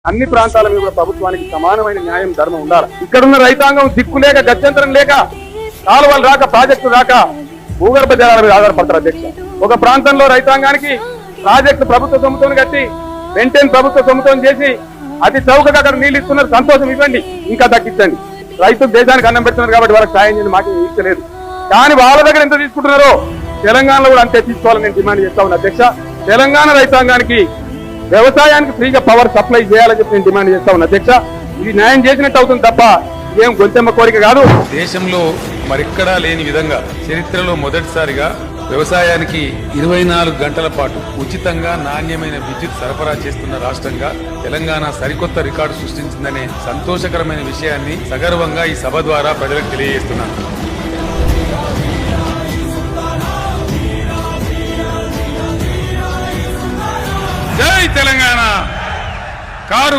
అన్ని ప్రాంతాల మీద కూడా ప్రభుత్వానికి సమానమైన న్యాయం ధర్మం ఉండాలి. ఇక్కడున్న రైతాంగం దిక్కు లేక గత్యంతరం లేక కాలువలు రాక ప్రాజెక్టు రాక భూగర్భ జలాల మీద ఆధారపడతారు అధ్యక్ష. ఒక ప్రాంతంలో రైతాంగానికి ప్రాజెక్టు ప్రభుత్వ సొమ్ముతో కట్టి వెంటనే ప్రభుత్వ సొమ్ముతో చేసి అతి చౌకగా అక్కడ నీళ్ళు ఇస్తున్నారు, సంతోషం, ఇవ్వండి, ఇంకా తగ్గించండి. రైతులు దేశానికి అన్నం పెడుతున్నారు కాబట్టి వాళ్ళకి సాయం చేయండి, మాకు ఇచ్చలేదు. కానీ వాళ్ళ దగ్గర ఎంత తీసుకుంటున్నారో తెలంగాణలో కూడా అంతే తీసుకోవాలని నేను డిమాండ్ చేస్తా ఉన్నా అధ్యక్ష. తెలంగాణ రైతాంగానికి వ్యవసాయానికి ఫ్రీగా పవర్ సప్లై చేయాలని చెప్పి నేను డిమాండ్ చేస్తా ఉన్నా అధ్యక్ష. ఇది న్యాయం చేసినట్టు అవుతుంది తప్ప ఇదేం గొంతెమ్మ కోరిక కాదు. దేశంలో మరెక్కడా లేని విధంగా చరిత్రలో మొదటిసారిగా వ్యవసాయానికి 24 గంటల పాటు ఉచితంగా నాణ్యమైన విద్యుత్ సరఫరా చేస్తున్న రాష్ట్రంగా తెలంగాణ సరికొత్త రికార్డు సృష్టించిందనే సంతోషకరమైన విషయాన్ని సగర్వంగా ఈ సభ ద్వారా ప్రజలకు తెలియజేస్తున్నాను. జై తెలంగాణ. కారు